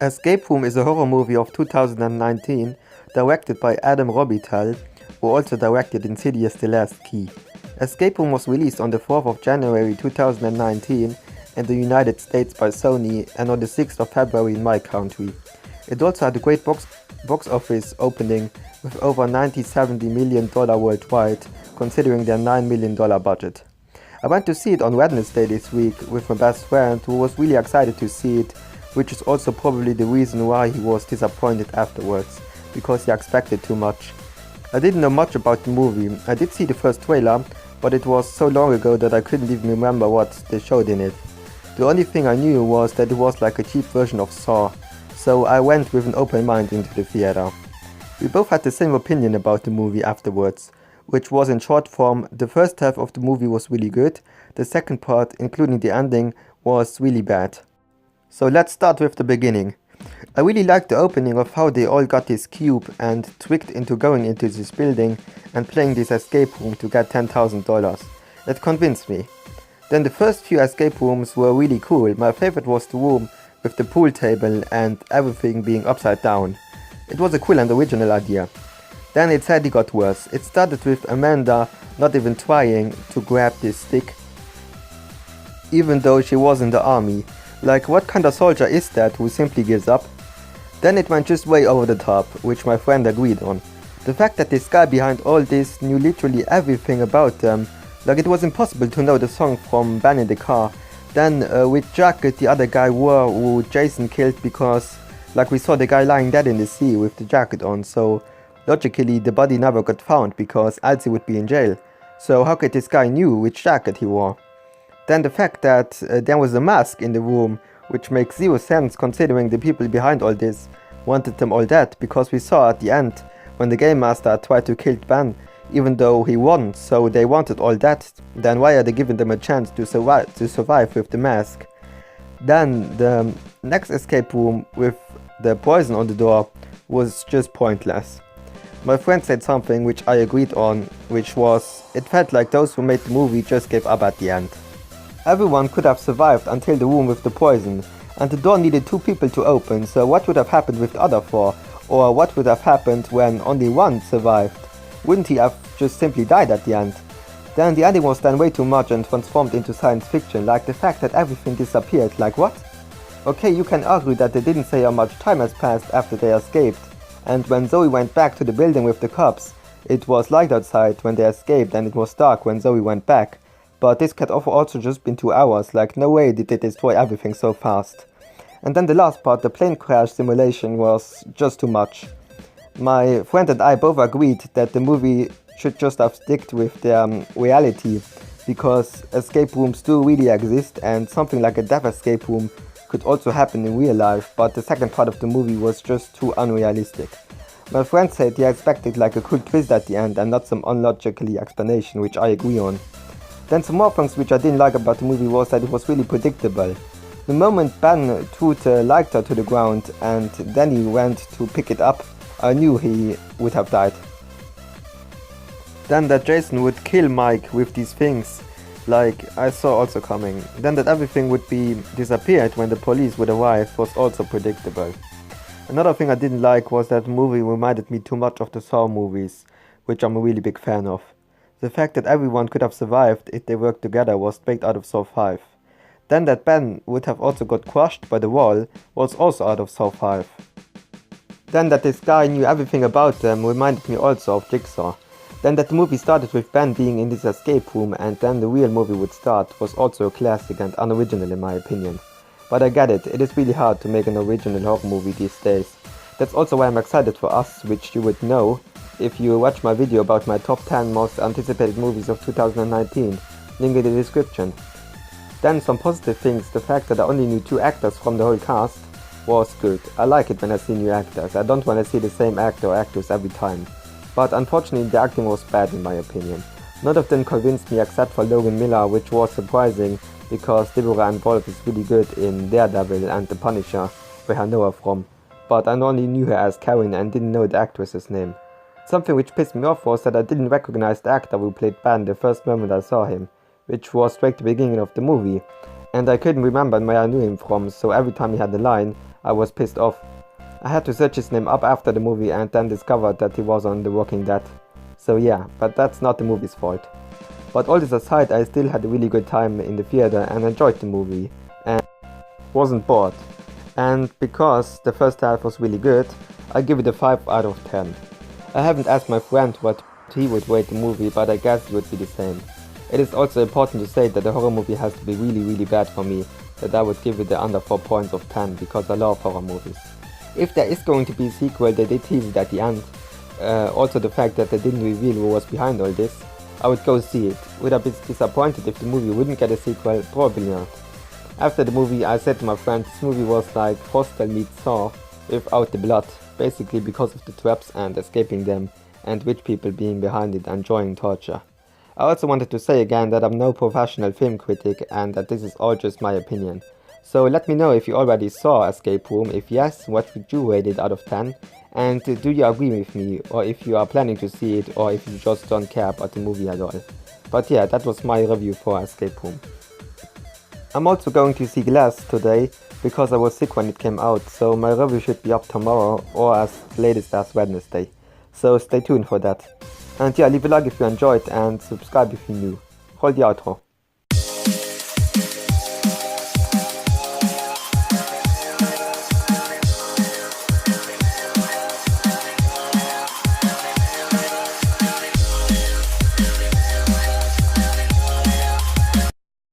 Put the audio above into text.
Escape Room is a horror movie of 2019 directed by Adam Robital, who also directed Insidious: The Last Key. Escape Room was released on the 4th of January 2019 in the United States by Sony and on the 6th of February in my country. It also had a great box office opening with over $90-70 million worldwide, considering their $9 million budget. I went to see it on Wednesday this week with my best friend, who was really excited to see it, which is also probably the reason why he was disappointed afterwards, because he expected too much. I didn't know much about the movie. I did see the first trailer, but it was so long ago that I couldn't even remember what they showed in it. The only thing I knew was that it was like a cheap version of Saw, so I went with an open mind into the theater. We both had the same opinion about the movie afterwards, which was in short form: the first half of the movie was really good, the second part, including the ending, was really bad. So let's start with the beginning. I really liked the opening of how they all got this cube and tricked into going into this building and playing this escape room to get $10,000. That convinced me. Then the first few escape rooms were really cool. My favorite was the room with the pool table and everything being upside down. It was a cool and original idea. Then it sadly got worse. It started with Amanda not even trying to grab this stick, even though she was in the army. Like, what kind of soldier is that who simply gives up? Then it went just way over the top, which my friend agreed on. The fact that this guy behind all this knew literally everything about them, like it was impossible to know the song from Ben in the Car. Then which jacket the other guy wore who Jason killed, because like we saw the guy lying dead in the sea with the jacket on, so logically the body never got found because else he would be in jail. So how could this guy knew which jacket he wore? Then the fact that there was a mask in the room, which makes zero sense considering the people behind all this wanted them all dead, because we saw at the end when the game master tried to kill Ben, even though he won, so they wanted all dead. Then why are they giving them a chance to survive with the mask? Then the next escape room with the poison on the door was just pointless. My friend said something which I agreed on, which was, it felt like those who made the movie just gave up at the end. Everyone could have survived until the room with the poison, and the door needed 2 people to open, so what would have happened with the other 4? Or what would have happened when only one survived? Wouldn't he have just simply died at the end? Then the ending was done way too much and transformed into science fiction, like the fact that everything disappeared, like what? Okay, you can argue that they didn't say how much time has passed after they escaped, and when Zoe went back to the building with the cops, it was light outside when they escaped and it was dark when Zoe went back. But this could have also just been 2 hours, like no way did they destroy everything so fast. And then the last part, the plane crash simulation, was just too much. My friend and I both agreed that the movie should just have sticked with their reality, because escape rooms do really exist and something like a death escape room could also happen in real life, but the second part of the movie was just too unrealistic. My friend said he expected like a cool twist at the end and not some unlogically explanation, which I agree on. Then some more things which I didn't like about the movie was that it was really predictable. The moment Ben threw the lighter to the ground and then he went to pick it up, I knew he would have died. Then that Jason would kill Mike with these things, like I saw also coming. Then that everything would be disappeared when the police would arrive was also predictable. Another thing I didn't like was that the movie reminded me too much of the Saw movies, which I'm a really big fan of. The fact that everyone could have survived if they worked together was straight out of Saw 5. Then that Ben would have also got crushed by the wall was also out of Saw 5. Then that this guy knew everything about them reminded me also of Jigsaw. Then that the movie started with Ben being in this escape room and then the real movie would start was also a classic and unoriginal in my opinion. But I get it is really hard to make an original horror movie these days. That's also why I'm excited for Us, which you would know if you watch my video about my top 10 most anticipated movies of 2019, link in the description. Then some positive things, the fact that I only knew 2 actors from the whole cast was good. I like it when I see new actors, I don't want to see the same actor or actress every time. But unfortunately the acting was bad in my opinion. None of them convinced me except for Logan Miller, which was surprising because Deborah Ann Wolf is really good in Daredevil and The Punisher, where I know her from. But I only knew her as Karen and didn't know the actress's name. Something which pissed me off was that I didn't recognize the actor who played Ben the first moment I saw him, which was straight at the beginning of the movie, and I couldn't remember where I knew him from, so every time he had a line, I was pissed off. I had to search his name up after the movie and then discovered that he was on The Walking Dead. So yeah, but that's not the movie's fault. But all this aside, I still had a really good time in the theater and enjoyed the movie and wasn't bored. And because the first half was really good, I give it a 5 out of 10. I haven't asked my friend what he would rate the movie, but I guess it would be the same. It is also important to say that a horror movie has to be really bad for me, that I would give it the under 4 points of 10 because I love horror movies. If there is going to be a sequel, they did tease it at the end. Also the fact that they didn't reveal who was behind all this, I would go see it. Would I be disappointed if the movie wouldn't get a sequel? Probably not. After the movie, I said to my friend this movie was like Hostel meets Saw without the blood, basically because of the traps and escaping them, and rich people being behind it enjoying torture. I also wanted to say again that I'm no professional film critic and that this is all just my opinion. So let me know if you already saw Escape Room. If yes, what would you rate it out of 10? And do you agree with me, or if you are planning to see it, or if you just don't care about the movie at all. But yeah, that was my review for Escape Room. I'm also going to see Glass today, because I was sick when it came out, so my review should be up tomorrow, or as latest as Wednesday. So stay tuned for that. And yeah, leave a like if you enjoyed, and subscribe if you're new. Hold the outro.